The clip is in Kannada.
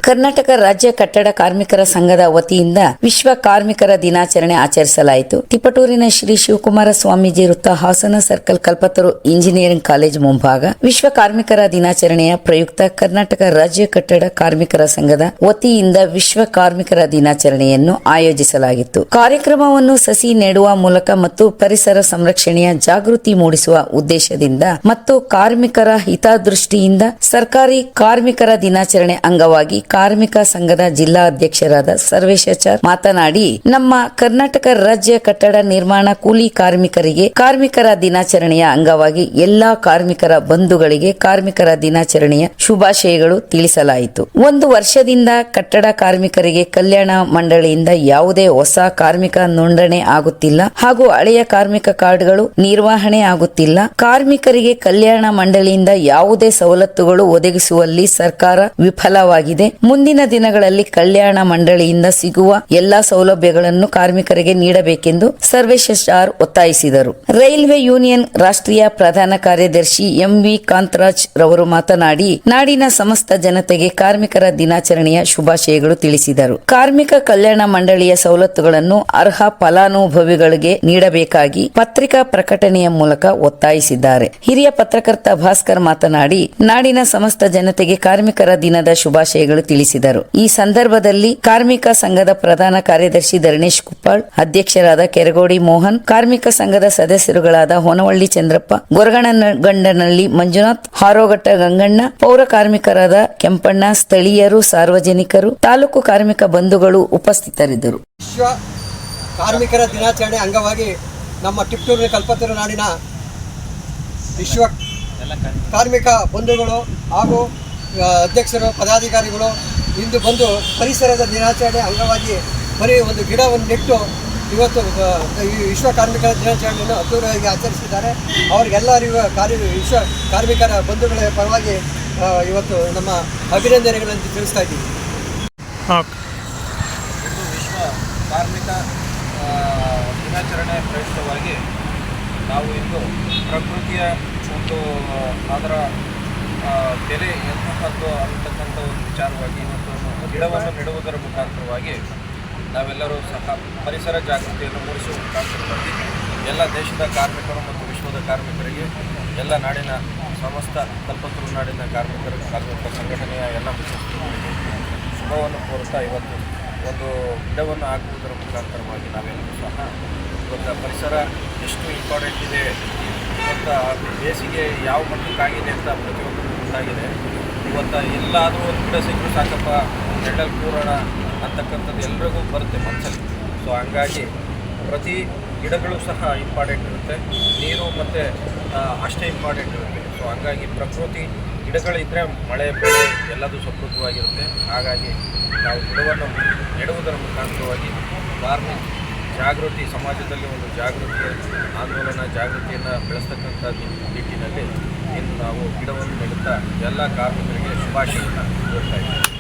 ಕರ್ನಾಟಕ ರಾಜ್ಯ ಕಟ್ಟಡ ಕಾರ್ಮಿಕರ ಸಂಘದ ವತಿಯಿಂದ ವಿಶ್ವ ಕಾರ್ಮಿಕರ ದಿನಾಚರಣೆ ಆಚರಿಸಲಾಯಿತು. ತಿಪಟೂರಿನ ಶ್ರೀ ಶಿವಕುಮಾರ ಸ್ವಾಮೀಜಿ ವೃತ್ತ, ಹಾಸನ ಸರ್ಕಲ್, ಕಲ್ಪತರು ಇಂಜಿನಿಯರಿಂಗ್ ಕಾಲೇಜು ಮುಂಭಾಗ ವಿಶ್ವ ಕಾರ್ಮಿಕರ ದಿನಾಚರಣೆಯ ಪ್ರಯುಕ್ತ ಕರ್ನಾಟಕ ರಾಜ್ಯ ಕಟ್ಟಡ ಕಾರ್ಮಿಕರ ಸಂಘದ ವತಿಯಿಂದ ವಿಶ್ವ ಕಾರ್ಮಿಕರ ದಿನಾಚರಣೆಯನ್ನು ಆಯೋಜಿಸಲಾಗಿತ್ತು. ಕಾರ್ಯಕ್ರಮವನ್ನು ಸಸಿ ನೆಡುವ ಮೂಲಕ ಮತ್ತು ಪರಿಸರ ಸಂರಕ್ಷಣೆಯ ಜಾಗೃತಿ ಮೂಡಿಸುವ ಉದ್ದೇಶದಿಂದ ಮತ್ತು ಕಾರ್ಮಿಕರ ಹಿತದೃಷ್ಟಿಯಿಂದ ಸರ್ಕಾರಿ ಕಾರ್ಮಿಕರ ದಿನಾಚರಣೆ ಅಂಗವಾಗಿ ಕಾರ್ಮಿಕ ಸಂಘದ ಜಿಲ್ಲಾ ಅಧ್ಯಕ್ಷರಾದ ಸರ್ವೇಶಾಚಾರ್ ಮಾತನಾಡಿ, ನಮ್ಮ ಕರ್ನಾಟಕ ರಾಜ್ಯ ಕಟ್ಟಡ ನಿರ್ಮಾಣ ಕೂಲಿ ಕಾರ್ಮಿಕರಿಗೆ ಕಾರ್ಮಿಕರ ದಿನಾಚರಣೆಯ ಅಂಗವಾಗಿ ಎಲ್ಲಾ ಕಾರ್ಮಿಕರ ಬಂಧುಗಳಿಗೆ ಕಾರ್ಮಿಕರ ದಿನಾಚರಣೆಯ ಶುಭಾಶಯಗಳು ತಿಳಿಸಲಾಯಿತು. ಒಂದು ವರ್ಷದಿಂದ ಕಟ್ಟಡ ಕಾರ್ಮಿಕರಿಗೆ ಕಲ್ಯಾಣ ಮಂಡಳಿಯಿಂದ ಯಾವುದೇ ಹೊಸ ಕಾರ್ಮಿಕ ನೋಂದಣಿ ಆಗುತ್ತಿಲ್ಲ ಹಾಗೂ ಹಳೆಯ ಕಾರ್ಮಿಕ ಕಾರ್ಡ್ಗಳು ನಿರ್ವಹಣೆ ಆಗುತ್ತಿಲ್ಲ. ಕಾರ್ಮಿಕರಿಗೆ ಕಲ್ಯಾಣ ಮಂಡಳಿಯಿಂದ ಯಾವುದೇ ಸವಲತ್ತುಗಳು ಒದಗಿಸುವಲ್ಲಿ ಸರ್ಕಾರ ವಿಫಲವಾಗಿದೆ. ಮುಂದಿನ ದಿನಗಳಲ್ಲಿ ಕಲ್ಯಾಣ ಮಂಡಳಿಯಿಂದ ಸಿಗುವ ಎಲ್ಲಾ ಸೌಲಭ್ಯಗಳನ್ನು ಕಾರ್ಮಿಕರಿಗೆ ನೀಡಬೇಕೆಂದು ಸರ್ವೇಶಾಚಾರ್ ಒತ್ತಾಯಿಸಿದರು. ರೈಲ್ವೆ ಯೂನಿಯನ್ ರಾಷ್ಟ್ರೀಯ ಪ್ರಧಾನ ಕಾರ್ಯದರ್ಶಿ ಎಂವಿ ಕಾಂತರಾಜ್ ರವರು ಮಾತನಾಡಿ, ನಾಡಿನ ಸಮಸ್ತ ಜನತೆಗೆ ಕಾರ್ಮಿಕರ ದಿನಾಚರಣೆಯ ಶುಭಾಶಯಗಳು ತಿಳಿಸಿದರು. ಕಾರ್ಮಿಕ ಕಲ್ಯಾಣ ಮಂಡಳಿಯ ಸವಲತ್ತುಗಳನ್ನು ಅರ್ಹ ಫಲಾನುಭವಿಗಳಿಗೆ ನೀಡಬೇಕಾಗಿ ಪತ್ರಿಕಾ ಪ್ರಕಟಣೆಯ ಮೂಲಕ ಒತ್ತಾಯಿಸಿದ್ದಾರೆ. ಹಿರಿಯ ಪತ್ರಕರ್ತ ಭಾಸ್ಕರ್ ಮಾತನಾಡಿ, ನಾಡಿನ ಸಮಸ್ತ ಜನತೆಗೆ ಕಾರ್ಮಿಕರ ದಿನದ ಶುಭಾಶಯಗಳು ತಿಳಿಸಿದರು. ಈ ಸಂದರ್ಭದಲ್ಲಿ ಕಾರ್ಮಿಕ ಸಂಘದ ಪ್ರಧಾನ ಕಾರ್ಯದರ್ಶಿ ಧರಣೇಶ್ ಕುಪ್ಪಾಳ್, ಅಧ್ಯಕ್ಷರಾದ ಕೆರಗೋಡಿ ಮೋಹನ್, ಕಾರ್ಮಿಕ ಸಂಘದ ಸದಸ್ಯರುಗಳಾದ ಹೊನವಳ್ಳಿ ಚಂದ್ರಪ್ಪ, ಗೊರಗನಗಂಡನಹಳ್ಳಿ ಮಂಜುನಾಥ್, ಹಾರೋಘಟ್ಟ ಗಂಗಣ್ಣ, ಪೌರ ಕಾರ್ಮಿಕರಾದ ಕೆಂಪಣ್ಣ, ಸ್ಥಳೀಯರು, ಸಾರ್ವಜನಿಕರು, ತಾಲೂಕು ಕಾರ್ಮಿಕ ಬಂಧುಗಳು ಉಪಸ್ಥಿತರಿದ್ದರು. ವಿಶ್ವ ಕಾರ್ಮಿಕರ ದಿನಾಚರಣೆ ಅಂಗವಾಗಿ ನಮ್ಮ ತಿಪಟೂರಿನ ಕಲ್ಪತರು ನಾಡಿನ ವಿಶ್ವ ಕಾರ್ಮಿಕ ಬಂಧುಗಳು ಹಾಗೂ ಅಧ್ಯಕ್ಷರು, ಪದಾಧಿಕಾರಿಗಳು ಇಂದು ಬಂದು ಪರಿಸರದ ದಿನಾಚರಣೆ ಅಂಗವಾಗಿ ಒಂದು ಗಿಡವನ್ನು ನೆಟ್ಟು ಇವತ್ತು ಈ ವಿಶ್ವ ಕಾರ್ಮಿಕರ ದಿನಾಚರಣೆಯನ್ನು ಅದ್ದೂರಿಯಾಗಿ ಆಚರಿಸಿದ್ದಾರೆ. ಅವರಿಗೆಲ್ಲರಿಗೂ ವಿಶ್ವ ಕಾರ್ಮಿಕರ ಬಂಧುಗಳ ಪರವಾಗಿ ಇವತ್ತು ನಮ್ಮ ಅಭಿನಂದನೆಗಳನ್ನು ತಿಳಿಸ್ತಾ ಇದ್ದೀವಿ. ವಿಶ್ವ ಕಾರ್ಮಿಕ ದಿನಾಚರಣೆ ಪ್ರಯುಕ್ತವಾಗಿ ನಾವು ಇಂದು ಪ್ರಕೃತಿಯ ಒಂದು ಅದರ ಬೆಲೆ ಎಂತಹದ್ದು ಅಂತಕ್ಕಂಥ ಒಂದು ವಿಚಾರವಾಗಿ ಇವತ್ತು ಗಿಡವನ್ನು ನೆಡುವುದರ ಮುಖಾಂತರವಾಗಿ ನಾವೆಲ್ಲರೂ ಸಹ ಪರಿಸರ ಜಾಗೃತಿಯನ್ನು ಮೂಡಿಸುವ ಮುಖಾಂತರವಾಗಿ ಎಲ್ಲ ದೇಶದ ಕಾರ್ಮಿಕರು ಮತ್ತು ವಿಶ್ವದ ಕಾರ್ಮಿಕರಿಗೆ, ಎಲ್ಲ ನಾಡಿನ ಸಮಸ್ತ ಕಲ್ಪತರು ನಾಡಿನ ಕಾರ್ಮಿಕ ಸಂಘಟನೆಯ ಎಲ್ಲ ಮುಖ್ಯಸ್ಥರಿಗೆ ಶುಭವನ್ನು ಕೋರುತ್ತಾ ಇವತ್ತು ಒಂದು ಗಿಡವನ್ನು ಹಾಕುವುದರ ಮುಖಾಂತರವಾಗಿ ನಾವೆಲ್ಲರೂ ಸಹ ಇವತ್ತು ಪರಿಸರ ಎಷ್ಟು ಇಂಪಾರ್ಟೆಂಟ್ ಇದೆ, ಇವತ್ತು ಬೇಸಿಗೆ ಯಾವ ಮಟ್ಟಕ್ಕಾಗಿದೆ ಅಂತ ಪ್ರತಿಯೊಬ್ಬರಿಗೂ ಗೊತ್ತಾಗಿದೆ. ಇವತ್ತು ಎಲ್ಲಾದರೂ ಒಂದು ಗಿಡ ಸಿಕ್ಕರೂ ಸಾಕಪ್ಪ ನೆರಳಲ್ಲಿ ಕೂರೋಣ ಅಂತಕ್ಕಂಥದ್ದು ಎಲ್ರಿಗೂ ಬರುತ್ತೆ ಮನಸ್ಸಲ್ಲಿ. ಸೊ ಹಂಗಾಗಿ ಪ್ರತಿ ಗಿಡಗಳು ಸಹ ಇಂಪಾರ್ಟೆಂಟ್ ಇರುತ್ತೆ, ನೀರು ಮತ್ತು ಅಷ್ಟೇ ಇಂಪಾರ್ಟೆಂಟ್ ಇರುತ್ತೆ. ಸೊ ಹಂಗಾಗಿ ಪ್ರಕೃತಿ ಗಿಡಗಳಿದ್ದರೆ ಮಳೆ ಬೆಳೆ ಎಲ್ಲದೂ ಸಮೃದ್ಧವಾಗಿರುತ್ತೆ. ಹಾಗಾಗಿ ನಾವು ಗಿಡವನ್ನು ನೆಡುವುದರ ಮುಖಾಂತರವಾಗಿ ಕಾರ್ಮಿಕ ಜಾಗೃತಿ, ಸಮಾಜದಲ್ಲಿ ಒಂದು ಜಾಗೃತಿ ಆಂದೋಲನ ಜಾಗೃತಿಯನ್ನು ಬೆಳೆಸ್ತಕ್ಕಂಥ ನಿಟ್ಟಿನಲ್ಲಿ ಇನ್ನು ನಾವು ಗಿಡವನ್ನು ನೆಡುತ್ತಾ ಎಲ್ಲ ಕಾರ್ಮಿಕರಿಗೆ ಶುಭಾಶಯವನ್ನು ಕೋರ್ತಾ ಇದ್ದೀವಿ.